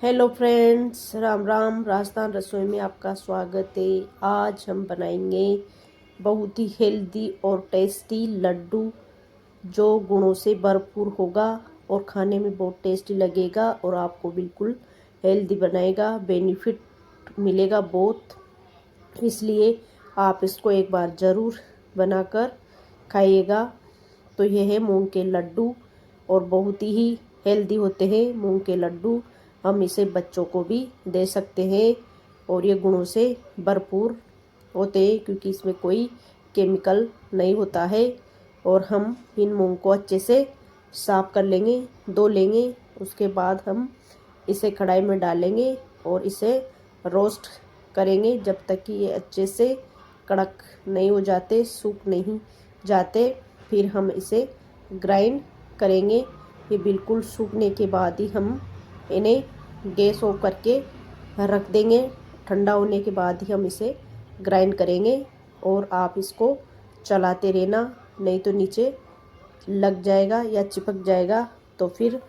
Hello friends, Ram Ram. Rajasthan रसोई में आपका स्वागत है। आज हम बनाएंगे बहुत ही हेल्दी और टेस्टी लड्डू जो गुणों से भरपूर होगा और खाने में बहुत टेस्टी लगेगा और आपको बिल्कुल हेल्दी बनाएगा, बेनिफिट मिलेगा बहुत। इसलिए आप इसको एक बार ज़रूर बनाकर खाइएगा। तो यह है मूंग के लड्डू और बहुत ही हेल्दी होते हैं मूंग के लड्डू। हम इसे बच्चों को भी दे सकते हैं और ये गुणों से भरपूर होते हैं क्योंकि इसमें कोई केमिकल नहीं होता है। और हम इन मूंग को अच्छे से साफ कर लेंगे, धो लेंगे। उसके बाद हम इसे कढ़ाई में डालेंगे और इसे रोस्ट करेंगे जब तक कि ये अच्छे से कड़क नहीं हो जाते, सूख नहीं जाते। फिर हम इसे ग्राइंड करेंगे। ये बिल्कुल सूखने के बाद ही हम इन्हें गैस ऑफ करके रख देंगे। ठंडा होने के बाद ही हम इसे ग्राइंड करेंगे और आप इसको चलाते रहना, नहीं तो नीचे लग जाएगा या चिपक जाएगा तो फिर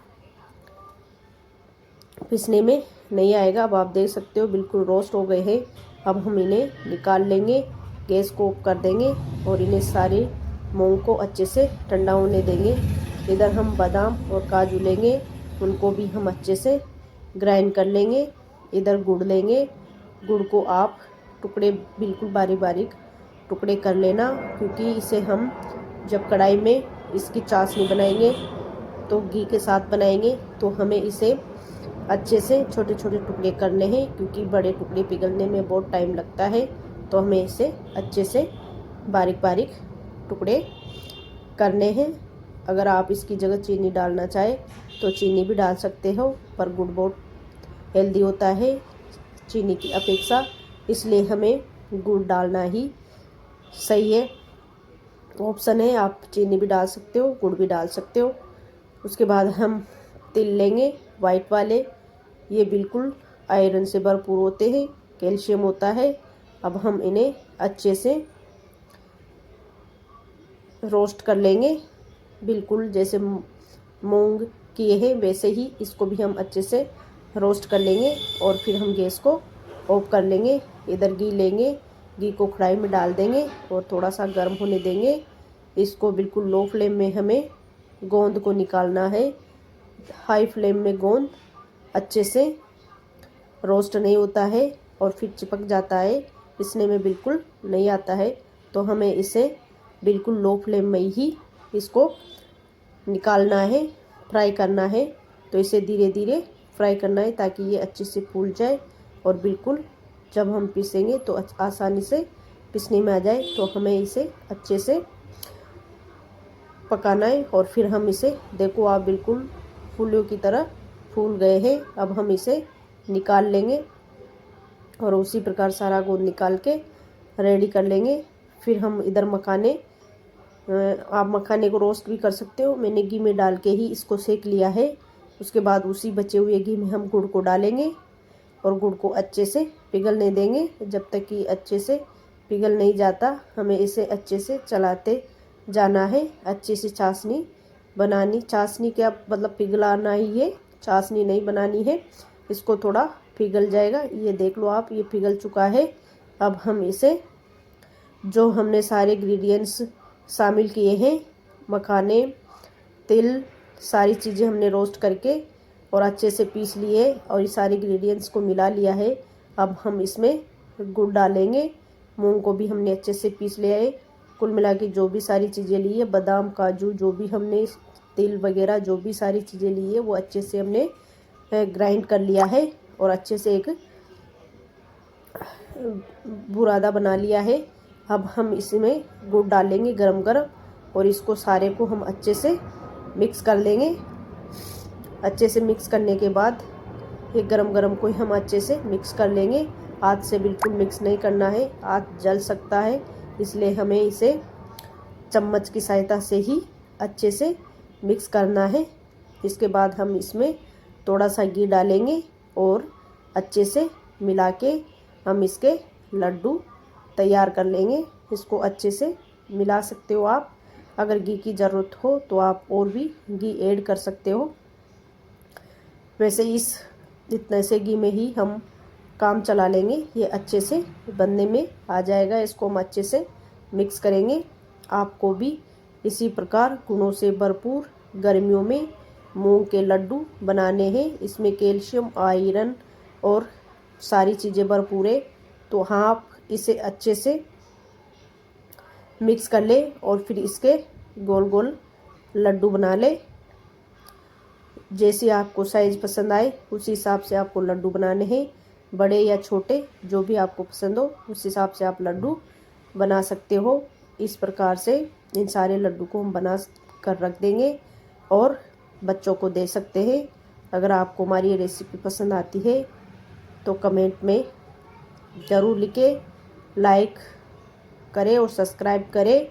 पीसने में नहीं आएगा। अब आप देख सकते हो बिल्कुल रोस्ट हो गए हैं। अब हम इन्हें निकाल लेंगे, गैस को ऑफ कर देंगे और इन्हें सारे मूंग को अच्छे से ठंडा होने देंगे। इधर हम बादाम और काजू लेंगे, उनको भी हम अच्छे से ग्राइंड कर लेंगे। इधर गुड़ लेंगे, गुड़ को आप टुकड़े बिल्कुल बारीक बारीक टुकड़े कर लेना क्योंकि इसे हम जब कढ़ाई में इसकी चाशनी बनाएंगे तो घी के साथ बनाएंगे तो हमें इसे अच्छे से छोटे छोटे टुकड़े करने हैं क्योंकि बड़े टुकड़े पिघलने में बहुत टाइम लगता है। तो हमें इसे अच्छे से बारीक बारीक टुकड़े करने हैं। अगर आप इसकी जगह चीनी डालना चाहे तो चीनी भी डाल सकते हो, पर गुड़ बहुत हेल्दी होता है चीनी की अपेक्षा, इसलिए हमें गुड़ डालना ही सही है। ऑप्शन है, आप चीनी भी डाल सकते हो, गुड़ भी डाल सकते हो। उसके बाद हम तिल लेंगे वाइट वाले, ये बिल्कुल आयरन से भरपूर होते हैं, कैल्शियम होता है। अब हम इन्हें अच्छे से रोस्ट कर लेंगे, बिल्कुल जैसे मूंग किए हैं वैसे ही इसको भी हम अच्छे से रोस्ट कर लेंगे और फिर हम गैस को ऑफ कर लेंगे। इधर घी लेंगे, घी को कढ़ाई में डाल देंगे और थोड़ा सा गर्म होने देंगे। इसको बिल्कुल लो फ्लेम में हमें गोंद को निकालना है। हाई फ्लेम में गोंद अच्छे से रोस्ट नहीं होता है और फिर चिपक जाता है, पीसने में बिल्कुल नहीं आता है। तो हमें इसे बिल्कुल लो फ्लेम में ही इसको निकालना है, फ्राई करना है। तो इसे धीरे धीरे फ्राई करना है ताकि ये अच्छे से फूल जाए और बिल्कुल जब हम पीसेंगे तो आसानी से पीसने में आ जाए। तो हमें इसे अच्छे से पकाना है और फिर हम इसे, देखो आप बिल्कुल फूलों की तरह फूल गए हैं। अब हम इसे निकाल लेंगे और उसी प्रकार सारा गोंद निकाल के रेडी कर लेंगे। फिर हम इधर मखाने, आप मखाने को रोस्ट भी कर सकते हो, मैंने घी में डाल के ही इसको सेक लिया है। उसके बाद उसी बचे हुए घी में हम गुड़ को डालेंगे और गुड़ को अच्छे से पिघलने देंगे। जब तक कि अच्छे से पिघल नहीं जाता हमें इसे अच्छे से चलाते जाना है। अच्छी सी चाशनी बनानी, चाशनी क्या मतलब पिघलाना ही है, चाशनी नहीं बनानी है। इसको थोड़ा पिघल जाएगा, ये देख लो आप, ये पिघल चुका है। अब हम इसे, जो हमने सारे इंग्रेडिएंट्स शामिल किए हैं, मखाने, तिल, सारी चीज़ें हमने रोस्ट करके और अच्छे से पीस लिए और ये सारे इंग्रेडिएंट्स को मिला लिया है। अब हम इसमें गुड़ डालेंगे, मूंग को भी हमने अच्छे से पीस लिया है। कुल मिला के जो भी सारी चीज़ें ली है, बादाम काजू जो भी हमने, तिल वगैरह जो भी सारी चीज़ें ली है वो अच्छे से हमने ग्राइंड कर लिया है और अच्छे से एक बुरादा बना लिया है। अब हम इसमें गुड़ डालेंगे गरम गरम और इसको सारे को हम अच्छे से मिक्स कर लेंगे। अच्छे से मिक्स करने के बाद ये गरम गरम को हम अच्छे से मिक्स कर लेंगे। हाथ से बिल्कुल मिक्स नहीं करना है, हाथ जल सकता है, इसलिए हमें इसे चम्मच की सहायता से ही अच्छे से मिक्स करना है। इसके बाद हम इसमें थोड़ा सा घी डालेंगे और अच्छे से मिला के हम इसके लड्डू तैयार कर लेंगे। इसको अच्छे से मिला सकते हो आप, अगर घी की ज़रूरत हो तो आप और भी घी ऐड कर सकते हो। वैसे इस इतने से घी में ही हम काम चला लेंगे। ये अच्छे से बनने में आ जाएगा। इसको हम अच्छे से मिक्स करेंगे। आपको भी इसी प्रकार गुणों से भरपूर गर्मियों में मूंग के लड्डू बनाने हैं। इसमें कैल्शियम, आयरन और सारी चीज़ें भरपूर है। तो हाँ, आप इसे अच्छे से मिक्स कर ले और फिर इसके गोल गोल लड्डू बना ले। जैसे आपको साइज़ पसंद आए उसी हिसाब से आपको लड्डू बनाने हैं। बड़े या छोटे जो भी आपको पसंद हो उस हिसाब से आप लड्डू बना सकते हो। इस प्रकार से इन सारे लड्डू को हम बना कर रख देंगे और बच्चों को दे सकते हैं। अगर आपको हमारी ये रेसिपी पसंद आती है तो कमेंट में ज़रूर लिखें, लाइक करें और सब्सक्राइब करें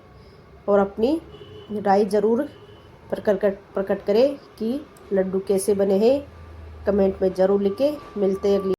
और अपनी राय ज़रूर प्रकट करें कि लड्डू कैसे बने हैं। कमेंट में ज़रूर लिखें। मिलते हैं अगली